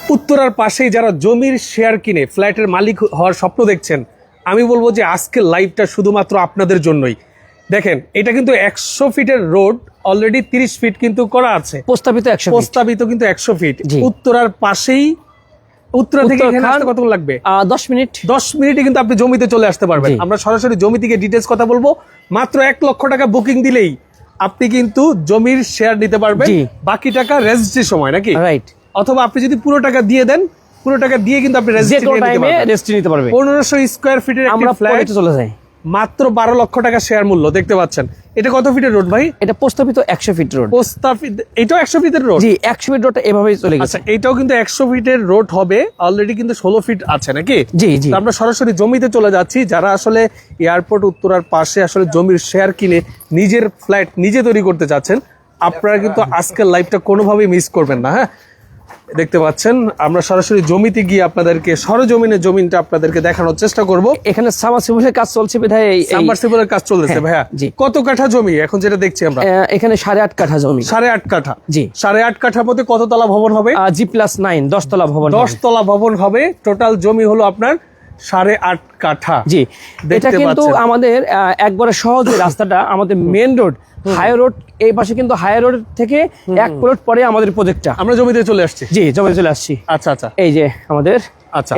উত্তরার পাশেই যারা জমির শেয়ার কিনে ফ্ল্যাটের মালিক হওয়ার স্বপ্ন দেখছেন, আমি বলবো যে আজকের লাইভটা শুধুমাত্র আপনাদের জন্যই। দেখেন, এটা কিন্তু 100 ফিটের রোড, অলরেডি 30 ফিট কিন্তু করা আছে, প্রস্তাবিত কিন্তু 100 ফিট। উত্তরার পাশেই, উত্তরা থেকে এখানে আসতে কত লাগবে? 10 মিনিট। 10 মিনিটে কিন্তু আপনি জমিতে চলে আসতে পারবেন। আমরা সরাসরি জমি থেকে ডিটেলস কথা বলবো। মাত্র 1 লক্ষ টাকা বুকিং দিলেই আপনি কিন্তু জমির শেয়ার নিতে পারবেন, বাকি টাকা রেজিস্ট্রি সময় নাকি, রাইট? অথবা আপনি যদি পুরো টাকা দিয়ে দেন, পুরো টাকা দিয়ে কিন্তু আপনি রেজিস্ট্রি নিতে পারবেন। 1500 স্কয়ার ফিটের একটা ফ্ল্যাট চলে যায় মাত্র 12 লক্ষ টাকা শেয়ার মূল্য। দেখতে পাচ্ছেন এটা কত ফিটের রোড ভাই? এটা প্রস্তাবিত 100 ফিট রোড। প্রস্তাবিত এটাও 100 ফিটের রোড? জি, 100 ফিট রোডটা এভাবেই চলে গেছে। আচ্ছা, এটাও কিন্তু 100 ফিটের রোড হবে, অলরেডি কিন্তু 16 ফিট আছে নাকি? জি জি। আমরা সরাসরি জমিতে চলে যাচ্ছি। যারা আসলে এয়ারপোর্ট উত্তরার পাশে আসলে জমির শেয়ার কিনে নিজের ফ্ল্যাট নিজে তৈরি করতে চাচ্ছেন, আপনারা কিন্তু আজকের লাইভটা কোনোভাবেই মিস করবেন না। হ্যাঁ, দেখতে পাচ্ছেন আমরা সরাসরি জমিতে গিয়ে আপনাদেরকে সরজমিনে জমিনটা আপনাদেরকে দেখানোর চেষ্টা করব। এখানে সাবমার্সিবলের কাজ চলছে বিধায় সাবমার্সিবলের কাজ চলছে। ভাইয়া কত কাঠা জমি এখন যেটা দেখছি আমরা? এখানে 8.5 কাঠা জমি। 8.5 কাঠা? জি। 8.5 কাঠার মধ্যে কত তলা ভবন হবে? G+9 10 তলা ভবন। 10 তলা ভবন হবে। টোটাল জমি হলো আপনার 8.5 কাঠা। জি, এটা কিন্তু আমাদের একবারে সহজ রাস্তাটা, আমাদের মেইন রোড হাই রোড, এই পাশে কিন্তু হাই রোড থেকে 1 প্লট পরে আমাদের প্রজেক্টটা। আমরা জমিতে চলে আসছি। জি, জমিতে চলে আসছি। আচ্ছা আচ্ছা, এই যে আমাদের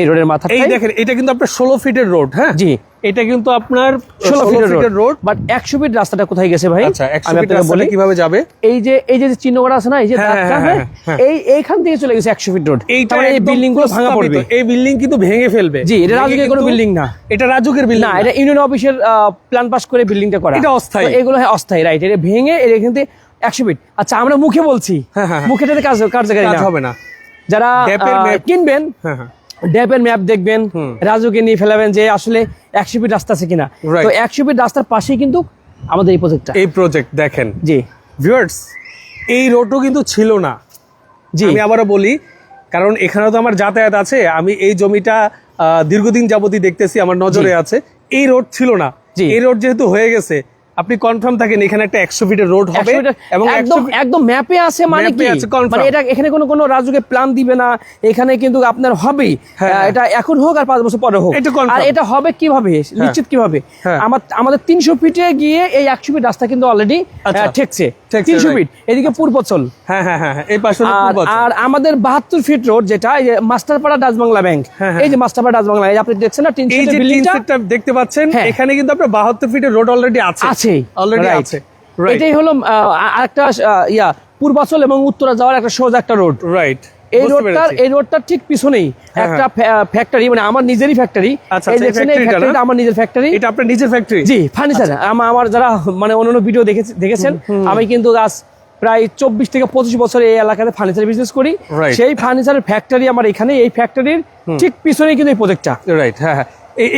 এই রোডের মাথা, এই দেখেন এটা কিন্তু আপনার 16 ফিটের রোড। হ্যাঁ জি, এটা কিন্তু আপনার 16 ফিটের রোড। বাট 100 ফিট রাস্তাটা কোথায় গেছে ভাই? আচ্ছা, 100 ফিট রাস্তাটা কিভাবে যাবে? এই যে চিহ্ন করা আছে না, এই যে দাগটা, হ্যাঁ, এইখান থেকে চলে গেছে 100 ফিট রোড। এই বিল্ডিং গুলো ভাঙা পড়বে, এই বিল্ডিং কিন্তু ভেঙে ফেলবে। জি, এটা রাজুকের কোনো বিল্ডিং না, এটা রাজুকের বিল্ডিং না, এটা ইউনিয়ন অফিসের প্ল্যান পাস করে বিল্ডিংটা করা। এটা অস্থায়ী, এগুলো অস্থায়ী, রাইট? এটা ভেঙে এখান থেকে 100 ফিট। আচ্ছা, আমরা মুখে বলছি, মুখেটাতে কার্যকারী হবে না। যারা কিনবেন ড্যাপের ম্যাপ দেখবেন, রাজুকে নিয়ে ফেলাবেন যে আসলে 100 ফিট রাস্তা আছে কিনা। তো 100 ফিট রাস্তার পাশেই কিন্তু আমাদের এই প্রজেক্টটা। এই প্রজেক্ট দেখেন। জি ভিউয়ার্স, এই রোডও কিন্তু ছিল না। জি, আমি আবারও বলি, কারণ এখানে তো আমার যাতায়াত আছে, আমি এই জমিটা দীর্ঘদিন যাবতই দেখতেছি, আমার নজরে আছে। এই রোড ছিল না, এই রোড যেহেতু হয়ে গেছে, আপনি কনফার্ম থাকেন এখানে একটা 100 ফিটের রোড হবে এবং একদম ম্যাপে আছে। মানে কি, মানে এটা এখানে কোনো রাজুকে প্ল্যান দিবে না, এখানে কিন্তু আপনার হবেই। এটা এখন হোক আর 5 বছর পরে হোক। আর এটা হবে কিভাবে, নিশ্চিত কিভাবে? আমাদের 300 ফিটে গিয়ে এই 100 ফিট রাস্তা কিন্তু অলরেডি ঠেকছে। 300 ফিট এদিকে পূর্বচল। হ্যাঁ হ্যাঁ হ্যাঁ, এই পাশে পূর্বচল। আর আমাদের 72 ফিট রোড যেটা, এই যে মাস্টারপাড়া ডাচ বাংলা ব্যাংক, এই যে মাস্টারপাড়া ডাচ বাংলা, এই আপনি দেখছেন না, এই যে বিল্ডিংটা দেখতে পাচ্ছেন, এখানে কিন্তু আপনার 72 ফিটের রোড অলরেডি আছে। এটাই হলো আরেকটা পূর্বাচল এবং উত্তরা যাওয়ার একটা সোজা একটা রোড, রাইট? এই রোডটা ঠিক পিছনেই একটা ফ্যাক্টরি, মানে আমার নিজেরই ফ্যাক্টরি। আমার নিজের ফ্যাক্টরি। এটা আপনার নিজের ফ্যাক্টরি? জি, ফার্নিচার। আমার যারা মানে অন্যান্য ভিডিও দেখেছেন, আমি কিন্তু আজ প্রায় 24 থেকে 25 বছর এই এলাকাতে ফার্নিচার বিজনেস করি। সেই ফার্নিচারের ফ্যাক্টরি আমার এখানে, এই ফ্যাক্টরির ঠিক পিছনেই কিন্তু এই প্রজেক্টটা। রাইট, হ্যাঁ।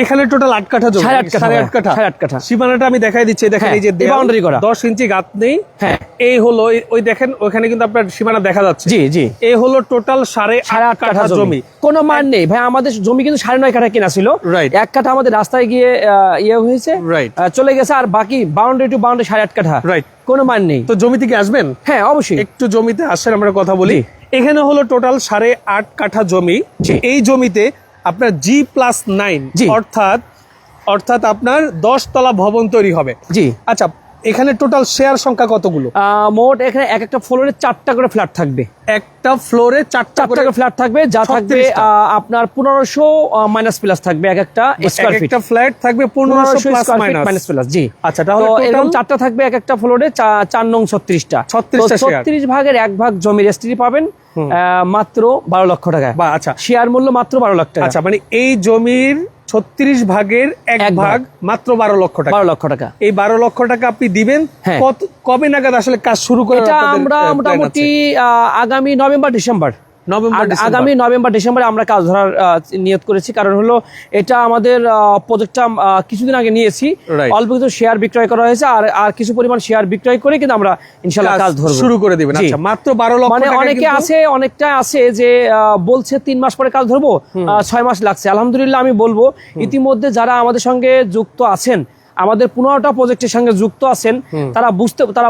এখানে টোটাল 8 কাঠা জমি। 8.5 কাঠা। সীমানাটা আমি দেখাই দিচ্ছি। দেখেন এই যে বাউন্ডারি করা, 10 ইঞ্চি গাঁত নেই। হ্যাঁ, এই হলো, ওই দেখেন ওখানে কিন্তু আপনার সীমানা দেখা যাচ্ছে। জি জি, এই হলো টোটাল 8.5 কাঠা জমি। কোনো মান নেই ভাই, আমাদের জমি কিন্তু 9.5 কাঠা কেনা ছিল। রাইট, 1 কাঠা আমাদের রাস্তায় গিয়ে হয়েছে, রাইট, চলে গেছে। আর বাকি বাউন্ডারি টু বাউন্ডারি 8.5 কাঠা। রাইট, কোনো মান নেই। তো জমি থেকে আসবেন? হ্যাঁ, অবশ্যই। একটু জমিতে আসেন, আমরা কথা বলি। এখানে হলো টোটাল 8.5 কাঠা জমি। এই জমিতে আপনার G+9 অর্থাৎ আপনার 10 তলা ভবন তৈরি হবে। জি, আচ্ছা, এখানে টোটাল শেয়ার সংখ্যা কতগুলো? মোট এখানে একটা ফ্লোরে 4টা করে ফ্ল্যাট থাকবে। একটা ফ্লোরে 4টা করে ফ্ল্যাট থাকবে, যা থাকবে আপনার 1500 মাইনাস প্লাস থাকবে। একটা স্কয়ার ফিট, একটা ফ্ল্যাট থাকবে 1500 প্লাস মাইনাস প্লাস। জি, আচ্ছা, তাহলে এরকম 4টা থাকবে একটা ফ্লোরে, 4 নং 36টা। 36 ভাগের 1 ভাগ জমি রেজিস্ট্রি পাবেন মাত্র 12 লক্ষ টাকা। আচ্ছা, শেয়ার মূল্য মাত্র 12 লাখ টাকা। আচ্ছা, মানে এই জমির 36 ভাগের 1 ভাগ মাত্র 12 লক্ষ টাকা। 12 লক্ষ টাকা। এই 12 লক্ষ টাকা আপনি দিবেন কবে নাগাদ আসলে কাজ শুরু করে? এটা আমরা মোটামুটি আগামী আগামী নভেম্বর ডিসেম্বরে আমরা কাজ ধরার নিয়ত করেছি। কারণ হলো এটা আমাদের প্রজেক্টটা কিছুদিন আগে নিয়েছি, অল্প কিছু শেয়ার বিক্রয় করা হয়েছে, আর কিছু পরিমাণ শেয়ার বিক্রয় করে কিন্তু আমরা ইনশাআল্লাহ কাজ ধরব, শুরু করে দিবেন। আচ্ছা, মাত্র 12 লক্ষ মানে অনেকটা আছে যে বলছে 3 মাস পরে কাজ ধরবো, 6 মাস লাগছে। আলহামদুলিল্লাহ আমি বলবো, ইতিমধ্যে যারা আমাদের সঙ্গে যুক্ত আছেন, আমাদের 15টা প্রজেক্টের সঙ্গে যুক্ত আছেন, তারা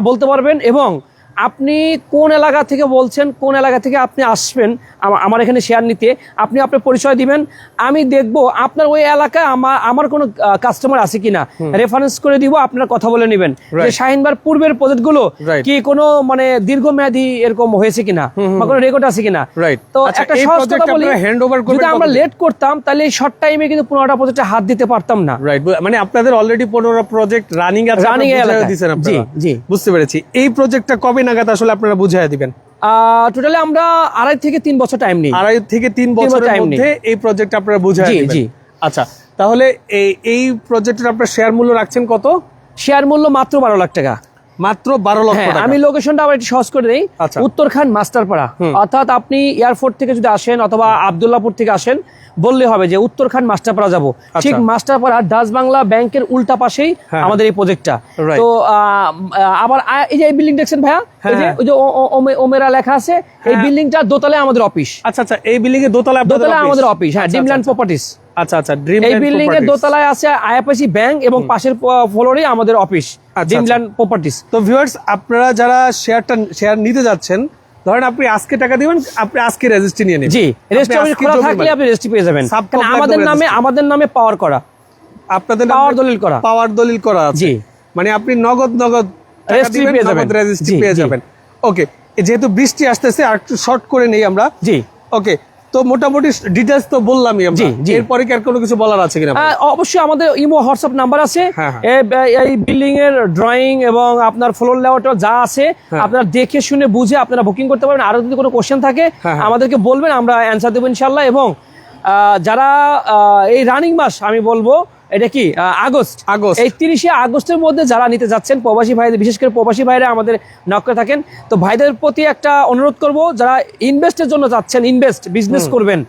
বলতে পারবেন এবং আপনি কোন এলাকা থেকে বলছেন, কোন এলাকা থেকে আপনি আসবেন আমার এখানে শেয়ার নিতে, আপনি আপনার পরিচয় দিবেন, আমি দেখব আপনার ওই এলাকায় আমার কোনো কাস্টমার আছে কিনা, রেফারেন্স করে দিব, আপনার কথা বলে নেবেন যে শাহিন ভাইয়ের পূর্বের প্রজেক্টগুলো কি কোনো মানে দীর্ঘমেয়াদী এরকম হয়েছে কিনা বা কোনো রেকর্ড আছে কিনা। তো একটা সহজ কথা বলি, যদি আমরা লেট করতাম তাহলে এই শর্ট টাইমে কিন্তু 15টা প্রজেক্টে হাত দিতে পারতাম না। রাইট, মানে আপনাদের অলরেডি 15টা প্রজেক্ট রানিং আছে, রানিং এ দিয়েছেন আপনারা। জি জি, বুঝতে পেরেছি। এই প্রজেক্টটা কবে নাগাদ আসলে আপনারা বুঝাইয়া দিবেন? টোটালি আমরা 2.5 থেকে 3 বছর টাইম নিই। 2.5 থেকে 3 বছরের মধ্যে এই প্রজেক্ট আপনারা বুঝাইয়া দিবেন। জি। আচ্ছা, তাহলে এই প্রজেক্টের আপনারা শেয়ার মূল্য রাখছেন কত? শেয়ার মূল্য মাত্র 12 লাখ টাকা। মাত্র 12 লক্ষ টাকা। আমি লোকেশনটা আবার একটু সহজ করে দেই। উত্তরখান মাস্টারপাড়া, অর্থাৎ আপনি এয়ারপোর্ট থেকে যদি আসেন অথবা আব্দুল্লাহপুর থেকে আসেন, বললে হবে যে উত্তরখান মাস্টারপাড়া যাব। ঠিক মাস্টারপাড়া ডাচ বাংলা ব্যাংকের উল্টা পাশেই আমাদের এই প্রজেক্টটা। তো আবার এই যে এই বিল্ডিং দেখছেন ভাইয়া, এই যে ওই যে ওমেরা লেখা আছে, এই বিল্ডিংটা দোতলায় আমাদের অফিস। আচ্ছা আচ্ছা, এই বিল্ডিং এর দোতলায় আমাদের অফিস। হ্যাঁ, ড্রিমল্যান্ড প্রপার্টিজ। আচ্ছা আচ্ছা, এই বিল্ডিং এর দোতলায় আছে আইএফআইসি ব্যাংক এবং পাশের ফ্লোরে আমাদের অফিস, ড্রিমল্যান্ড প্রপার্টিজ। তো ভিউয়ার্স, আপনারা যারা শেয়ার নিতে যাচ্ছেন, ধরেন আপনি আজকে টাকা দিবেন, আপনি আজকে রেজিস্ট্রি নিয়ে নেবেন। জি, রেজিস্ট্রি অফিস খোলা থাকলে আপনি রেজিস্ট্রি পেয়ে যাবেন। কারণ আমাদের নামে পাওয়ার করা, আপনাদের পাওয়ার দলিল করা আছে। জি, মানে আপনি নগদ রেজিস্ট্রি পেয়ে যাবেন, রেজিস্ট্রি পেয়ে যাবেন। ওকে, যেহেতু বৃষ্টি আসতেছে আর একটু শর্ট করে নেই আমরা। জি, ওকে, তো মোটামুটি ডিটেইলস তো বললামই আমরা। এরপরে কি আর কোনো কিছু বলার আছে কিনা? অবশ্যই আমাদের ইমো হোয়াটসঅ্যাপ নাম্বার আছে। এই বিল্ডিং এর ড্রয়িং এবং আপনার ফ্লোর লেআউট যা আছে আপনারা দেখে শুনে বুঝে আপনারা বুকিং করতে পারবেন। আরো যদি কোনো কোশ্চেন থাকে আমাদেরকে বলবেন, আমরা অ্যানসার দেবো ইনশাআল্লাহ। এবং যারা এই রানিং মাস আমি বলবো এটা কি আগস্ট, এই 30শে আগস্টের মধ্যে যারা নিতে যাচ্ছেন, প্রবাসী ভাইদের, বিশেষ করে প্রবাসী ভাইরা আমাদের নক করে থাকেন, তো ভাইদের প্রতি একটা অনুরোধ করব, যারা ইনভেস্টের জন্য যাচ্ছেন, বিজনেস করবেন,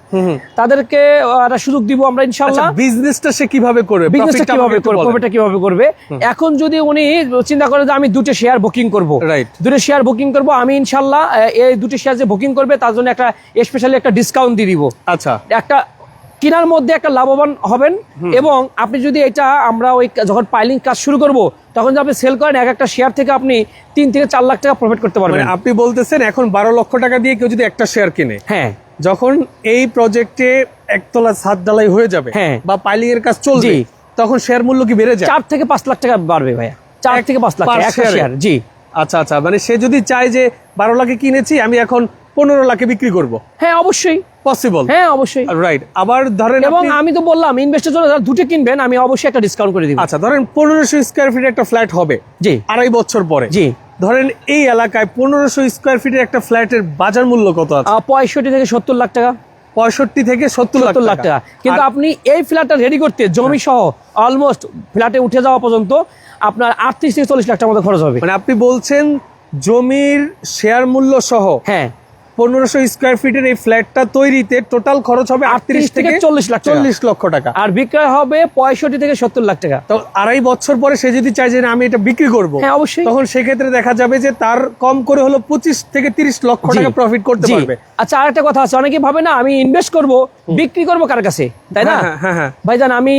তাদেরকে একটা সুযোগ দিব আমরা ইনশাআল্লাহ। বিজনেসটা সে কিভাবে করবে, প্রফিটটা কিভাবে করবে। এখন যদি উনি চিন্তা করে যে আমি 2টা শেয়ার বুকিং করব, 2টা শেয়ার বুকিং করব, আমি ইনশাআল্লাহ এই 2টা শেয়ার যে বুকিং করবে তার জন্য একটা স্পেশালি একটা ডিসকাউন্ট দিয়ে দিব। আচ্ছা, একটা কেনার মধ্যে একটা লাভবান হবেন। এবং আপনি যদি এটা আমরা ওই যখন পাইলিং কাজ শুরু করব তখন যদি আপনি সেল করেন, এক একটা শেয়ার থেকে আপনি 3 থেকে 4 লাখ টাকা প্রফিট করতে পারবেন। আপনি বলতেছেন এখন 12 লক্ষ টাকা দিয়ে কেউ যদি একটা শেয়ার কিনে, হ্যাঁ, যখন এই প্রজেক্টে একতলা ছাদ ঢালাই হয়ে যাবে বা পাইলিং এর কাজ চলবে, তখন শেয়ার মূল্য কি বেড়ে যায়? 4 থেকে 5 লাখ টাকা বাড়বে ভাইয়া, 4 থেকে 5 লাখ একটা শেয়ার। জি, আচ্ছা আচ্ছা, মানে সে যদি চায় যে 12 লাখে কিনেছি, আমি এখন 15 লাখে বিক্রি করব, হ্যাঁ অবশ্যই পসিবল। হ্যাঁ অবশ্যই, রাইট। আবার ধরেন, এবং আমি তো বললাম ইনভেস্টের জন্য যারা 2টা কিনবেন আমি অবশ্যই একটা ডিসকাউন্ট করে দিব। আচ্ছা, ধরেন 1500 স্কয়ার ফিটের একটা ফ্ল্যাট হবে, জি, 2.5 বছর পরে। জি, ধরেন এই এলাকায় 1500 স্কয়ার ফিটের একটা ফ্ল্যাটের বাজার মূল্য কত আছে? 65 থেকে 70 লাখ টাকা। 65 থেকে 70 লাখ টাকা। কিন্তু আপনি এই ফ্ল্যাটটা রেডি করতে জমি সহ অলমোস্ট ফ্ল্যাটে উঠে যাওয়া পর্যন্ত আপনার 38 থেকে 40 লাখ টাকার মতো খরচ হবে। মানে আপনি বলছেন জমির শেয়ার মূল্য সহ, হ্যাঁ, 1500 স্কয়ার ফিটের এই ফ্ল্যাটটা তৈরিতে টোটাল খরচ হবে 38 থেকে 40 লক্ষ টাকা, আর বিক্রয় হবে 65 থেকে 70 লাখ টাকা। তো 2.5 বছর পরে সে যদি চায় যে আমি এটা বিক্রি করব, হ্যাঁ অবশ্যই, তখন সেক্ষেত্রে দেখা যাবে যে তার কম করে হলো 25 থেকে 30 লক্ষ টাকা প্রফিট করতে পারবে। আচ্ছা, আরেকটা কথা আছে, অনেকে ভাবে না আমি ইনভেস্ট করব, বিক্রি করব কার কাছে, তাই না? হ্যাঁ ভাইজান, আমি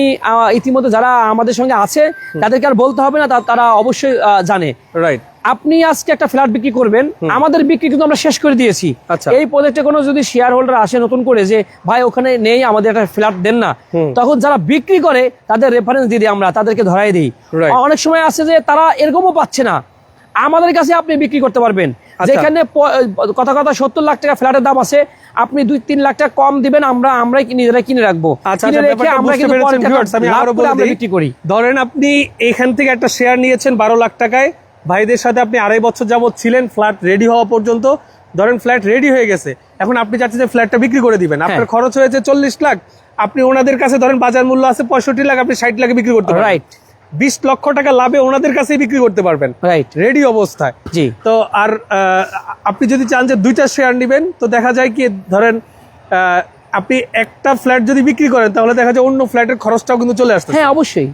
ইতিমধ্যে যারা আমাদের সঙ্গে আছে তাদেরকে আর বলতে হবে না, তারা অবশ্যই জানে। রাইট, আপনি আজকে একটা ফ্ল্যাট বিক্রি করবেন, আমাদের বিক্রি কিন্তু আমরা শেষ করে দিয়েছি। এই প্রজেক্টে কোনো যদি শেয়ার হোল্ডার আসে নতুন করে যে ভাই ওখানে নেই, আমাদের একটা ফ্ল্যাট দেন না, তখন যারা বিক্রি করে তাদের রেফারেন্স দিয়ে আমরা তাদেরকে ধরাই দিই। অনেক সময় আছে যে তারা এরকমও পাচ্ছে না, আমাদের কাছে আপনি বিক্রি করতে পারবেন। যেখানে কথা 70 লাখ টাকা ফ্ল্যাটের দাম আছে, আপনি 2-3 লাখ টাকা কম দিবেন, আমরাই নিজেরাই কিনে রাখবো। বিক্রি করি। ধরেন আপনি এখান থেকে একটা শেয়ার নিয়েছেন 12 লাখ টাকায়, ভাইদের সাথে আপনি 2.5 বছর যাবত ছিলেন ফ্ল্যাট রেডি হওয়া পর্যন্ত। ধরেন ফ্ল্যাট রেডি হয়ে গেছে, এখন আপনি চাচ্ছেন যে ফ্ল্যাটটা বিক্রি করে দিবেন, আপনার খরচ হয়েছে 40 লাখ, আপনি ওনাদের কাছে ধরেন বাজার মূল্য আছে 65 লাখ, আপনি 60 লাখে বিক্রি করতে পারবেন। রাইট, 20 লক্ষ টাকা লাভে ওনাদের কাছেই বিক্রি করতে পারবেন, রাইট, রেডি অবস্থায়। জি, তো আর আপনি যদি চান যে 2টা শেয়ার নেবেন, তো দেখা যায় কি, ধরেন আপনি একটা ফ্ল্যাট যদি বিক্রি করেন তাহলে দেখা যায় অন্য ফ্ল্যাটের খরচটাও কিন্তু চলে আসছে। হ্যাঁ অবশ্যই,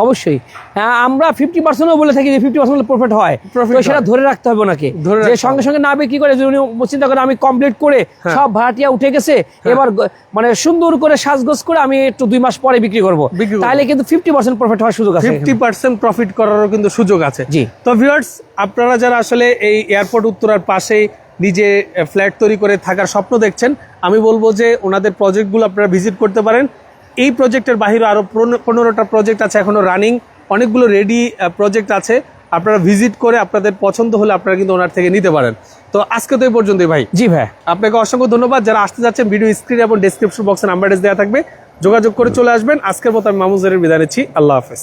অবশ্যই আমরা 50% বলে থাকি যে 50% প্রফিট হয়, তো সেটা ধরে রাখতে হবে ওনাকে, যে সঙ্গে সঙ্গে না বিক্রি করে উনি চিন্তা করে আমি কমপ্লিট করে সব ভাড়াটিয়া উঠে গেছে, এবার মানে সুন্দর করে সাজগোজ করে আমি একটু 2 মাস পরে বিক্রি করব, তাহলে কিন্তু 50% প্রফিট হওয়ার সুযোগ আছে, 50% প্রফিট করারও কিন্তু সুযোগ আছে। জি। তো ভিউয়ার্স, আপনারা যারা আসলে এই এয়ারপোর্ট উত্তরার পাশেই নিজে ফ্ল্যাট তৈরি করে থাকার স্বপ্ন দেখছেন, আমি বলবো যে ওনাদের প্রজেক্টগুলো আপনারা ভিজিট করতে পারেন। এই প্রজেক্টের বাইরে আরো 15টা প্রজেক্ট আছে এখনো রানিং, অনেকগুলো রেডি প্রজেক্ট আছে, আপনারা ভিজিট করে আপনাদের পছন্দ হলে আপনারা কিন্তু ওনার থেকে নিতে পারেন। তো আজকে তো এই পর্যন্তই ভাই। জি ভাই, আপনাকে অসংখ্য ধন্যবাদ। যারা আসতে যাচ্ছেন ভিডিও স্ক্রিন এবং ডেসক্রিপশন বক্সে নাম্বার দেওয়া থাকবে, যোগাযোগ করে চলে আসবেন। আজকের মতো আমি মামুন জহির বিদায় নিচ্ছি। আল্লাহ হাফেজ।